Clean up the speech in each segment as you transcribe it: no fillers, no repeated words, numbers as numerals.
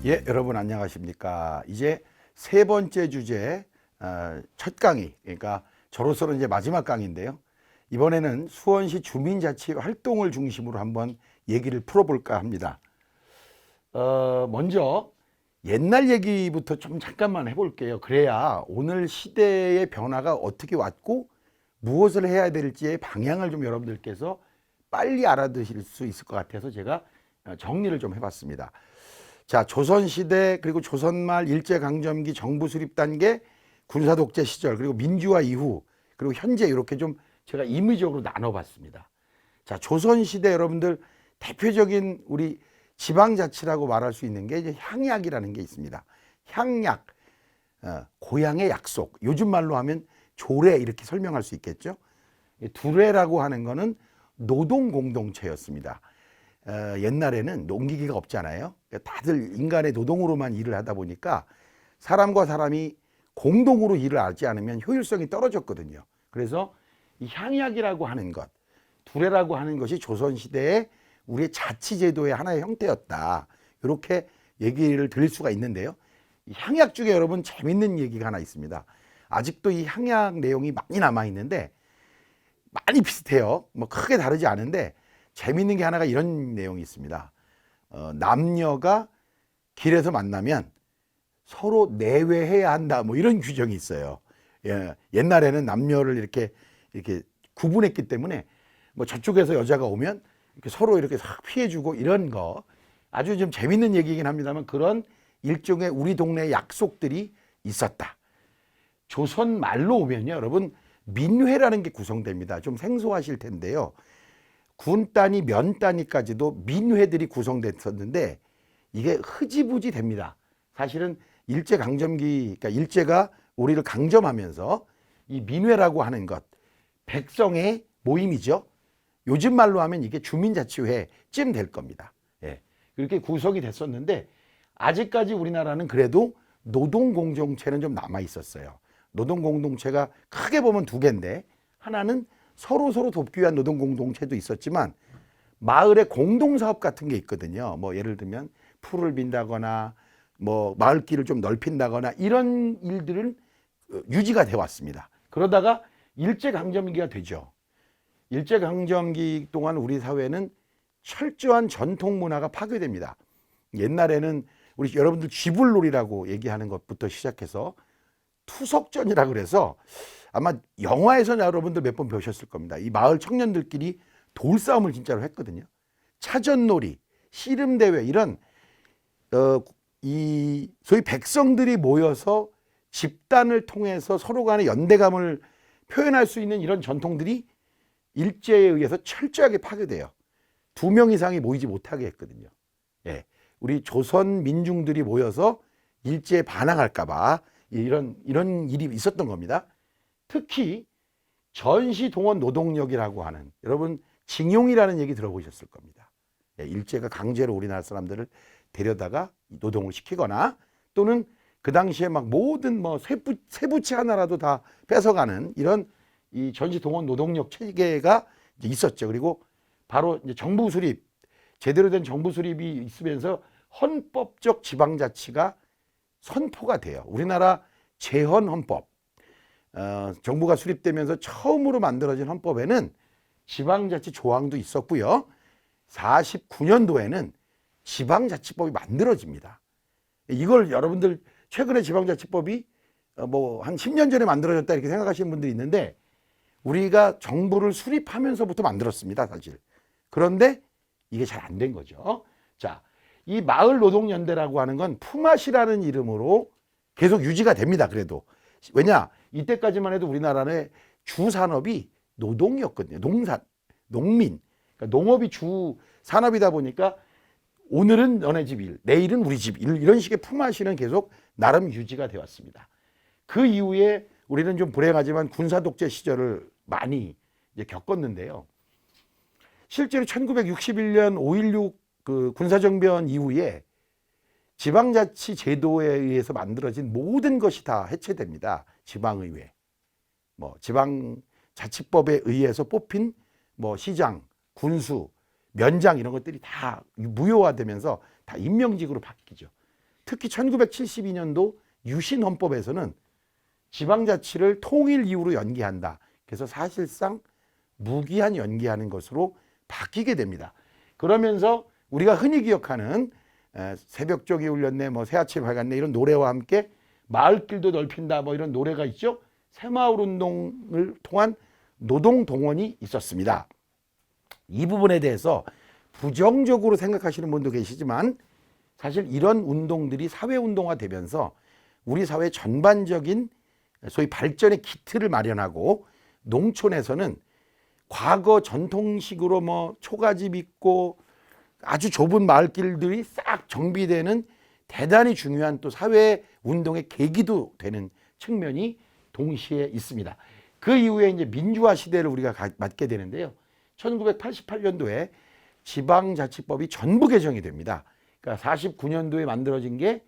예, 여러분 안녕하십니까. 이제 세 번째 주제 첫 강의, 그러니까 저로서는 이제 마지막 강의인데요. 이번에는 수원시 주민자치 활동을 중심으로 한번 얘기를 풀어볼까 합니다. 먼저 옛날 얘기부터 좀 잠깐만 해볼게요. 그래야 오늘 시대의 변화가 어떻게 왔고 무엇을 해야 될지의 방향을 좀 여러분들께서 빨리 알아두실 수 있을 것 같아서 제가 정리를 좀 해봤습니다. 자, 조선시대 그리고 조선말 일제강점기 정부 수립 단계, 군사독재 시절, 그리고 민주화 이후, 그리고 현재 이렇게 좀 제가 임의적으로 나눠봤습니다. 자, 조선시대 여러분들 대표적인 우리 지방자치라고 말할 수 있는 게 이제 향약이라는 게 있습니다. 향약, 고향의 약속, 요즘 말로 하면 조례 이렇게 설명할 수 있겠죠. 두례라고 하는 거는 노동공동체였습니다. 옛날에는 농기계가 없잖아요. 다들 인간의 노동으로만 일을 하다 보니까 사람과 사람이 공동으로 일을 하지 않으면 효율성이 떨어졌거든요. 그래서 이 향약이라고 하는 것, 두례라고 하는 것이 조선시대의 우리의 자치제도의 하나의 형태였다. 이렇게 얘기를 드릴 수가 있는데요. 이 향약 중에 여러분 재밌는 얘기가 하나 있습니다. 아직도 이 향약 내용이 많이 남아있는데 많이 비슷해요. 뭐 크게 다르지 않은데 재밌는 게 하나가 이런 내용이 있습니다. 남녀가 길에서 만나면 서로 내외해야 한다. 뭐 이런 규정이 있어요. 예, 옛날에는 남녀를 이렇게 구분했기 때문에 뭐 저쪽에서 여자가 오면 이렇게 서로 이렇게 싹 피해주고 이런 거 아주 좀 재밌는 얘기이긴 합니다만 그런 일종의 우리 동네의 약속들이 있었다. 조선 말로 오면요, 여러분 민회라는 게 구성됩니다. 좀 생소하실 텐데요. 군 단위, 면 단위까지도 민회들이 구성됐었는데 이게 흐지부지 됩니다. 사실은 일제강점기, 그러니까 일제가 우리를 강점하면서 이 민회라고 하는 것, 백성의 모임이죠. 요즘 말로 하면 이게 주민자치회쯤 될 겁니다. 예, 그렇게 구성이 됐었는데 아직까지 우리나라는 그래도 노동공동체는 좀 남아 있었어요. 노동공동체가 크게 보면 두 개인데 하나는 서로 돕기 위한 노동공동체도 있었지만 마을의 공동사업 같은 게 있거든요. 뭐 예를 들면 풀을 빈다거나 뭐 마을길을 좀 넓힌다거나 이런 일들은 유지가 되어 왔습니다. 그러다가 일제강점기가 되죠. 일제강점기 동안 우리 사회는 철저한 전통 문화가 파괴됩니다. 옛날에는 우리 여러분들 쥐불놀이라고 얘기하는 것부터 시작해서 투석전이라 그래서 아마 영화에서 여러분들 몇 번 보셨을 겁니다. 이 마을 청년들끼리 돌싸움을 진짜로 했거든요. 차전놀이, 씨름대회 이런 이 소위 백성들이 모여서 집단을 통해서 서로 간의 연대감을 표현할 수 있는 이런 전통들이 일제에 의해서 철저하게 파괴돼요. 2명 이상이 모이지 못하게 했거든요. 예, 우리 조선 민중들이 모여서 일제에 반항할까 봐 이런 일이 있었던 겁니다. 특히 전시동원 노동력이라고 하는, 여러분 징용이라는 얘기 들어보셨을 겁니다. 예, 일제가 강제로 우리나라 사람들을 데려다가 노동을 시키거나 또는 그 당시에 막 모든 뭐 쇠붙이 하나라도 다 뺏어가는 이런 이 전시동원 노동력 체계가 있었죠. 그리고 바로 이제 정부 수립, 제대로 된 정부 수립이 있으면서 헌법적 지방자치가 선포가 돼요. 우리나라 재헌헌법, 정부가 수립되면서 처음으로 만들어진 헌법에는 지방자치 조항도 있었고요. 49년도에는 지방자치법이 만들어집니다. 이걸 여러분들 최근에 지방자치법이 뭐 한 10년 전에 만들어졌다 이렇게 생각하시는 분들이 있는데 우리가 정부를 수립하면서부터 만들었습니다, 사실. 그런데 이게 잘 안 된 거죠. 자, 이 마을노동연대라고 하는 건 품앗이라는 이름으로 계속 유지가 됩니다, 그래도. 왜냐? 이때까지만 해도 우리나라의 주산업이 노동이었거든요. 농민. 그러니까 농업이 주 산업이다 보니까 오늘은 너네 집 일, 내일은 우리 집 일, 이런 식의 품앗이는 계속 나름 유지가 되어 왔습니다. 그 이후에 우리는 좀 불행하지만 군사독재 시절을 많이 이제 겪었는데요. 실제로 1961년 5.16 그 군사정변 이후에 지방자치 제도에 의해서 만들어진 모든 것이 다 해체됩니다. 지방의회, 뭐 지방자치법에 의해서 뽑힌 뭐 시장, 군수, 면장 이런 것들이 다 무효화되면서 다 임명직으로 바뀌죠. 특히 1972년도 유신헌법에서는 지방자치를 통일 이후로 연기한다. 그래서 사실상 무기한 연기하는 것으로 바뀌게 됩니다. 그러면서 우리가 흔히 기억하는 새벽쪽이 울렸네, 뭐 새아침이 밝았네 이런 노래와 함께 마을길도 넓힌다 뭐 이런 노래가 있죠. 새마을 운동을 통한 노동 동원이 있었습니다. 이 부분에 대해서 부정적으로 생각하시는 분도 계시지만 사실 이런 운동들이 사회운동화 되면서 우리 사회 전반적인 소위 발전의 기틀을 마련하고 농촌에서는 과거 전통식으로 뭐 초가집 있고 아주 좁은 마을길들이 싹 정비되는 대단히 중요한 또 사회운동의 계기도 되는 측면이 동시에 있습니다. 그 이후에 이제 민주화 시대를 우리가 맞게 되는데요. 1988년도에 지방자치법이 전부 개정이 됩니다. 그러니까 49년도에 만들어진 게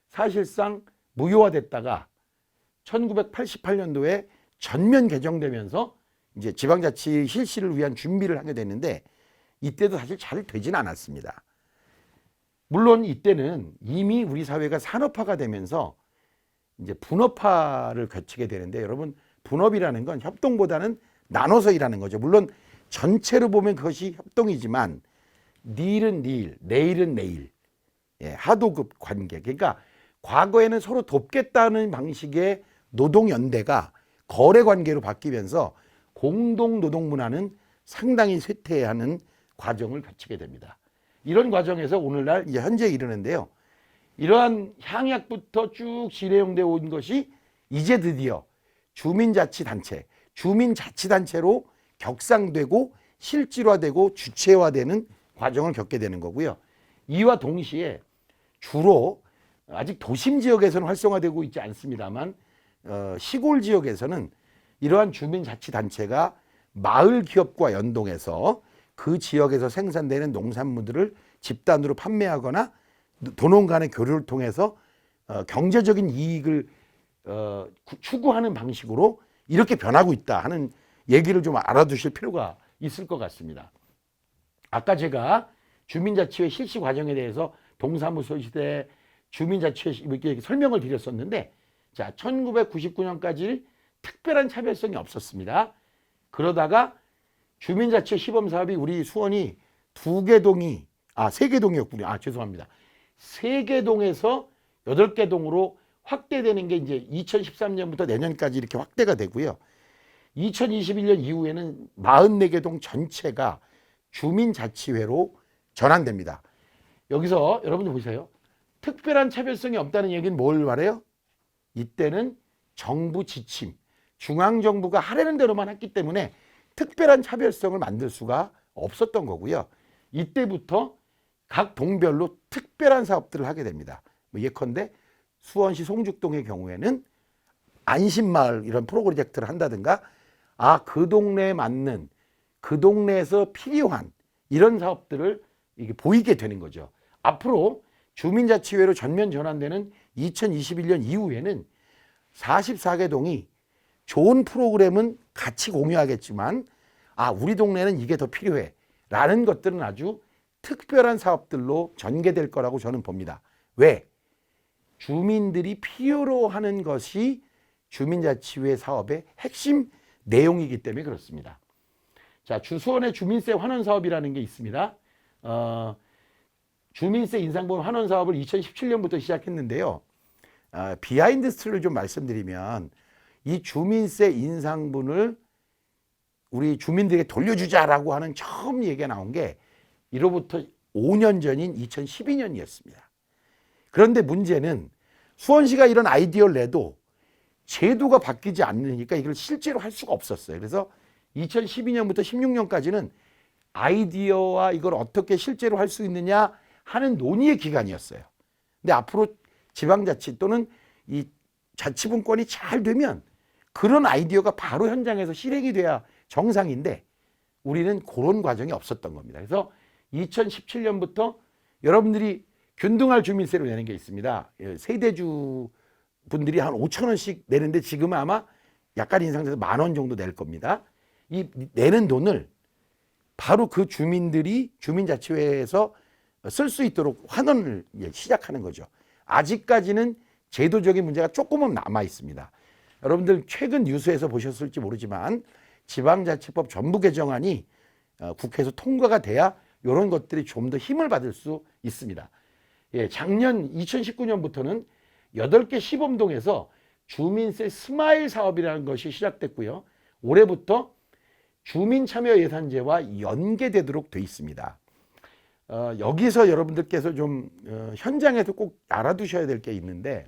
사실상 무효화됐다가 1988년도에 전면 개정되면서 이제 지방자치 실시를 위한 준비를 하게 됐는데 이때도 사실 잘 되진 않았습니다. 물론 이때는 이미 우리 사회가 산업화가 되면서 이제 분업화를 거치게 되는데 여러분 분업이라는 건 협동보다는 나눠서 일하는 거죠. 물론 전체로 보면 그것이 협동이지만 닐은 닐, 내일은 내일, 하도급 관계. 그러니까 과거에는 서로 돕겠다는 방식의 노동연대가 거래관계로 바뀌면서 공동노동 문화는 상당히 쇠퇴하는 과정을 거치게 됩니다. 이런 과정에서 오늘날 이제 현재에 이르는데요. 이러한 향약부터 쭉 진행되어 온 것이 이제 드디어 주민자치단체, 주민자치단체로 격상되고 실질화되고 주체화되는 과정을 겪게 되는 거고요. 이와 동시에 주로 아직 도심 지역에서는 활성화되고 있지 않습니다만 시골 지역에서는 이러한 주민자치단체가 마을 기업과 연동해서 그 지역에서 생산되는 농산물들을 집단으로 판매하거나 도농 간의 교류를 통해서 경제적인 이익을 추구하는 방식으로 이렇게 변하고 있다 하는 얘기를 좀 알아두실 필요가 있을 것 같습니다. 아까 제가 주민자치회 실시 과정에 대해서 동사무소 시대 주민자치회 이렇게 설명을 드렸었는데 자 1999년까지 특별한 차별성이 없었습니다. 그러다가 주민자치회 시범사업이 우리 수원이 세 개 동이었군요. 죄송합니다. 3개 동에서 8개 동으로 확대되는 게 이제 2013년부터 내년까지 이렇게 확대가 되고요. 2021년 이후에는 44개 동 전체가 주민자치회로 전환됩니다. 여기서 여러분들 보세요. 특별한 차별성이 없다는 얘기는 뭘 말해요? 이때는 정부 지침, 중앙정부가 하라는 대로만 했기 때문에 특별한 차별성을 만들 수가 없었던 거고요. 이때부터 각 동별로 특별한 사업들을 하게 됩니다. 예컨대 수원시 송죽동의 경우에는 안심마을 이런 프로젝트를 한다든가 그 동네에 맞는 그 동네에서 필요한 이런 사업들을 이게 보이게 되는 거죠. 앞으로 주민자치회로 전면 전환되는 2021년 이후에는 44개 동이 좋은 프로그램은 같이 공유하겠지만 우리 동네는 이게 더 필요해 라는 것들은 아주 특별한 사업들로 전개될 거라고 저는 봅니다. 왜? 주민들이 필요로 하는 것이 주민자치회 사업의 핵심 내용이기 때문에 그렇습니다. 자, 수원의 주민세 환원 사업이라는 게 있습니다. 주민세 인상분 환원 사업을 2017년부터 시작했는데요. 비하인드 스토리를 좀 말씀드리면 이 주민세 인상분을 우리 주민들에게 돌려주자라고 하는 처음 얘기가 나온 게 이로부터 5년 전인 2012년이었습니다. 그런데 문제는 수원시가 이런 아이디어를 내도 제도가 바뀌지 않으니까 이걸 실제로 할 수가 없었어요. 그래서 2012년부터 16년까지는 아이디어와 이걸 어떻게 실제로 할 수 있느냐 하는 논의의 기간이었어요. 근데 앞으로 지방자치 또는 이 자치분권이 잘 되면 그런 아이디어가 바로 현장에서 실행이 돼야 정상인데 우리는 그런 과정이 없었던 겁니다. 그래서 2017년부터 여러분들이 균등할 주민세로 내는 게 있습니다. 세대주 분들이 한 5천 원씩 내는데 지금은 아마 약간 인상돼서 10,000원 정도 낼 겁니다. 이 내는 돈을 바로 그 주민들이 주민자치회에서 쓸 수 있도록 환원을 시작하는 거죠. 아직까지는 제도적인 문제가 조금은 남아 있습니다. 여러분들 최근 뉴스에서 보셨을지 모르지만 지방자치법 전부 개정안이 국회에서 통과가 돼야 이런 것들이 좀 더 힘을 받을 수 있습니다. 예, 작년 2019년부터는 8개 시범동에서 주민세 스마일 사업이라는 것이 시작됐고요. 올해부터 주민참여예산제와 연계되도록 돼 있습니다. 여기서 여러분들께서 좀 현장에서 꼭 알아두셔야 될 게 있는데,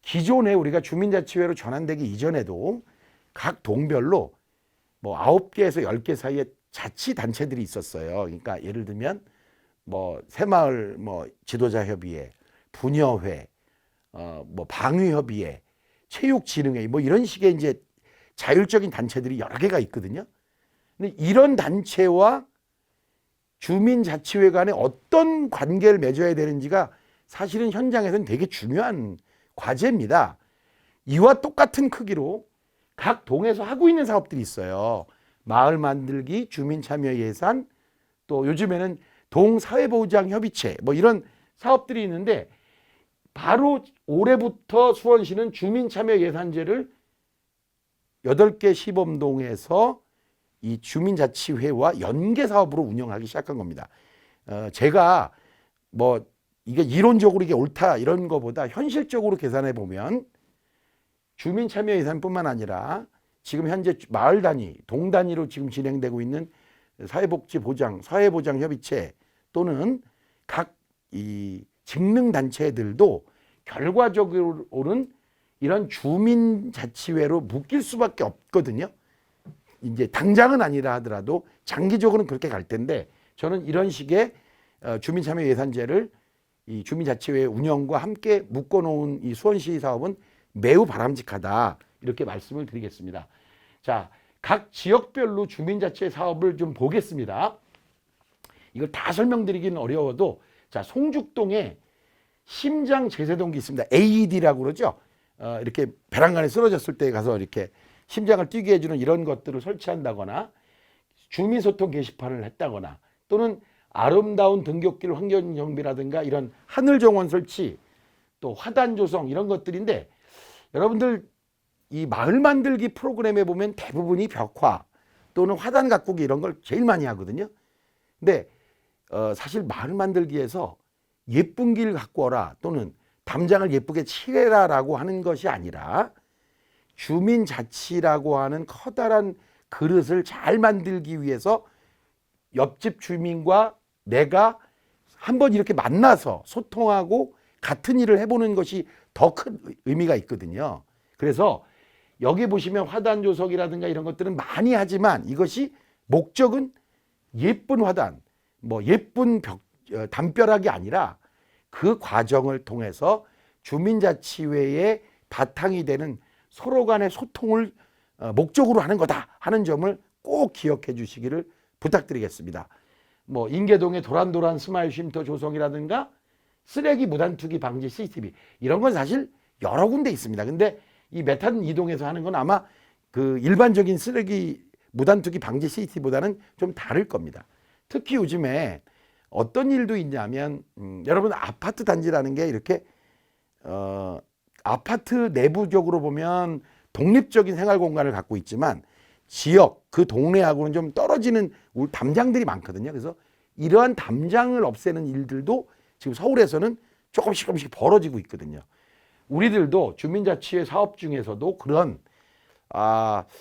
기존에 우리가 주민자치회로 전환되기 이전에도 각 동별로 뭐 9개에서 10개 사이에 자치단체들이 있었어요. 그러니까 예를 들면 뭐 새마을 뭐 지도자협의회, 부녀회, 뭐 방위협의회, 체육진흥회 뭐 이런 식의 이제 자율적인 단체들이 여러 개가 있거든요. 근데 이런 단체와 주민자치회 간에 어떤 관계를 맺어야 되는지가 사실은 현장에서는 되게 중요한 과제입니다. 이와 똑같은 크기로 각 동에서 하고 있는 사업들이 있어요. 마을 만들기, 주민참여 예산, 또 요즘에는 동사회보장협의체 뭐 이런 사업들이 있는데, 바로 올해부터 수원시는 주민참여 예산제를 8개 시범동에서 이 주민자치회와 연계사업으로 운영하기 시작한 겁니다. 제가 뭐 이게 이론적으로 이게 옳다 이런 거보다 현실적으로 계산해 보면 주민참여 예산뿐만 아니라 지금 현재 마을 단위, 동 단위로 지금 진행되고 있는 사회복지보장, 사회보장협의체 또는 각 이 직능단체들도 결과적으로는 이런 주민자치회로 묶일 수밖에 없거든요. 이제 당장은 아니라 하더라도 장기적으로는 그렇게 갈 텐데, 저는 이런 식의 주민참여 예산제를 이 주민자치회 운영과 함께 묶어놓은 이 수원시 사업은 매우 바람직하다, 이렇게 말씀을 드리겠습니다. 자, 각 지역별로 주민자치회 사업을 좀 보겠습니다. 이걸 다 설명드리기는 어려워도, 자, 송죽동에 심장제세동기 있습니다. AED라고 그러죠. 이렇게 배란간에 쓰러졌을 때 가서 이렇게 심장을 뛰게 해주는 이런 것들을 설치한다거나, 주민소통 게시판을 했다거나, 또는 아름다운 등굣길 환경 정비라든가 이런 하늘정원 설치, 또 화단 조성 이런 것들인데, 여러분들 이 마을 만들기 프로그램에 보면 대부분이 벽화 또는 화단 가꾸기 이런 걸 제일 많이 하거든요. 근데 사실 마을 만들기에서 예쁜 길 가꾸어라 또는 담장을 예쁘게 칠해라라고 하는 것이 아니라, 주민자치라고 하는 커다란 그릇을 잘 만들기 위해서 옆집 주민과 내가 한번 이렇게 만나서 소통하고 같은 일을 해보는 것이 더 큰 의미가 있거든요. 그래서 여기 보시면 화단 조성이라든가 이런 것들은 많이 하지만, 이것이 목적은 예쁜 화단, 뭐 예쁜 담벼락이 아니라 그 과정을 통해서 주민자치회의 바탕이 되는 서로 간의 소통을 목적으로 하는 거다 하는 점을 꼭 기억해 주시기를 부탁드리겠습니다. 뭐 인계동의 도란도란 스마일 쉼터 조성이라든가 쓰레기 무단투기 방지 CCTV 이런 건 사실 여러 군데 있습니다. 근데 이 메탄 이동에서 하는 건 아마 그 일반적인 쓰레기 무단투기 방지 CCTV보다는 좀 다를 겁니다. 특히 요즘에 어떤 일도 있냐면 여러분 아파트 단지라는 게 이렇게 아파트 내부적으로 보면 독립적인 생활 공간을 갖고 있지만 지역 그 동네하고는 좀 떨어지는 담장들이 많거든요. 그래서 이러한 담장을 없애는 일들도 지금 서울에서는 조금씩 벌어지고 있거든요. 우리들도 주민자치회 사업 중에서도 그런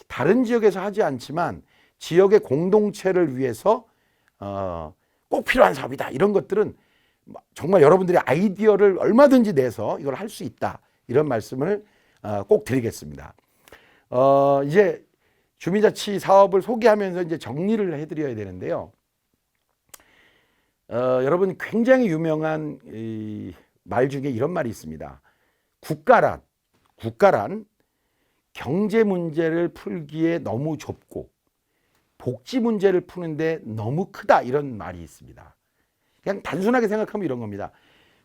다른 지역에서 하지 않지만 지역의 공동체를 위해서 꼭 필요한 사업이다, 이런 것들은 정말 여러분들의 아이디어를 얼마든지 내서 이걸 할 수 있다, 이런 말씀을 꼭 드리겠습니다. 이제 주민자치 사업을 소개하면서 이제 정리를 해드려야 되는데요. 여러분 굉장히 유명한 말 중에 이런 말이 있습니다. 국가란 경제 문제를 풀기에 너무 좁고 복지 문제를 푸는데 너무 크다, 이런 말이 있습니다. 그냥 단순하게 생각하면 이런 겁니다.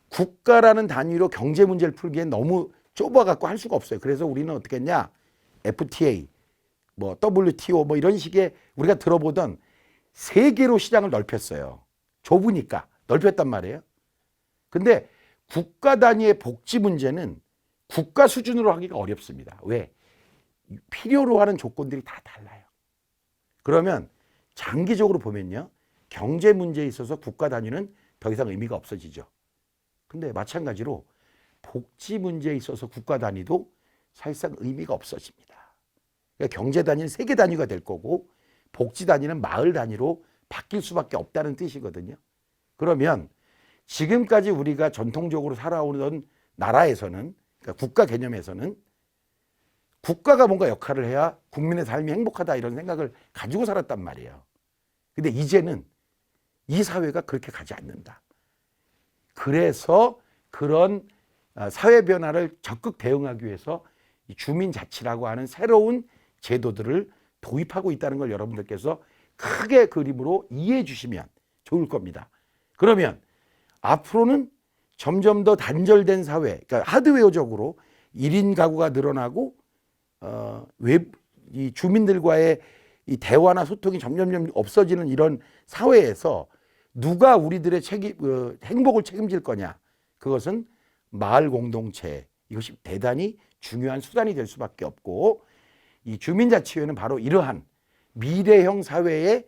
국가라는 단위로 경제 문제를 풀기에 너무 좁아갖고 할 수가 없어요. 그래서 우리는 어떻게 했냐, FTA, 뭐 WTO 뭐 이런 식의 우리가 들어보던 세계로 시장을 넓혔어요. 좁으니까 넓혔단 말이에요. 근데 국가 단위의 복지 문제는 국가 수준으로 하기가 어렵습니다. 왜? 필요로 하는 조건들이 다 달라요. 그러면 장기적으로 보면요, 경제 문제에 있어서 국가 단위는 더 이상 의미가 없어지죠. 근데 마찬가지로 복지 문제에 있어서 국가 단위도 사실상 의미가 없어집니다. 그러니까 경제 단위는 세계 단위가 될 거고 복지 단위는 마을 단위로 바뀔 수밖에 없다는 뜻이거든요. 그러면 지금까지 우리가 전통적으로 살아오던 나라에서는, 그러니까 국가 개념에서는 국가가 뭔가 역할을 해야 국민의 삶이 행복하다 이런 생각을 가지고 살았단 말이에요. 근데 이제는 이 사회가 그렇게 가지 않는다. 그래서 그런 사회 변화를 적극 대응하기 위해서 이 주민자치라고 하는 새로운 제도들을 도입하고 있다는 걸 여러분들께서 크게 그림으로 이해해 주시면 좋을 겁니다. 그러면 앞으로는 점점 더 단절된 사회, 그러니까 하드웨어적으로 1인 가구가 늘어나고 이 주민들과의 이 대화나 소통이 점점 없어지는 이런 사회에서 누가 우리들의 행복을 책임질 거냐? 그것은 마을 공동체, 이것이 대단히 중요한 수단이 될 수밖에 없고, 이 주민자치회는 바로 이러한 미래형 사회에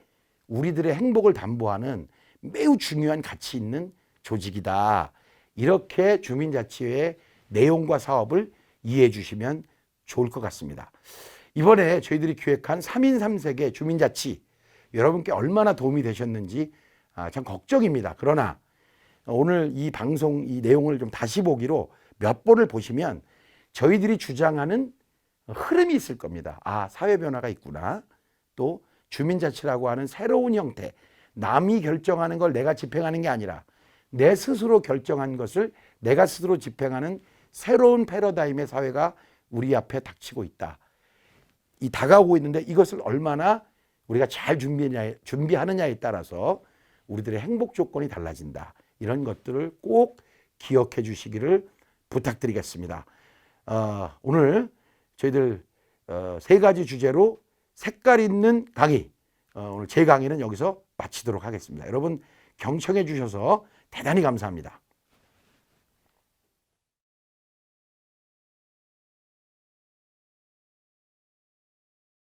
우리들의 행복을 담보하는 매우 중요한 가치 있는 조직이다. 이렇게 주민자치회의 내용과 사업을 이해해 주시면 좋을 것 같습니다. 이번에 저희들이 기획한 3인 3색의 주민자치, 여러분께 얼마나 도움이 되셨는지 참 걱정입니다. 그러나 오늘 이 방송 이 내용을 좀 다시 보기로 몇 번을 보시면 저희들이 주장하는 흐름이 있을 겁니다. 아, 사회 변화가 있구나. 또 주민자치라고 하는 새로운 형태, 남이 결정하는 걸 내가 집행하는 게 아니라 내 스스로 결정한 것을 내가 스스로 집행하는 새로운 패러다임의 사회가 우리 앞에 닥치고 있다. 이 다가오고 있는데 이것을 얼마나 우리가 잘 준비하느냐에 따라서 우리들의 행복 조건이 달라진다. 이런 것들을 꼭 기억해 주시기를 부탁드리겠습니다. 오늘 저희들 3가지 주제로 색깔 있는 강의, 오늘 제 강의는 여기서 마치도록 하겠습니다. 여러분 경청해 주셔서 대단히 감사합니다.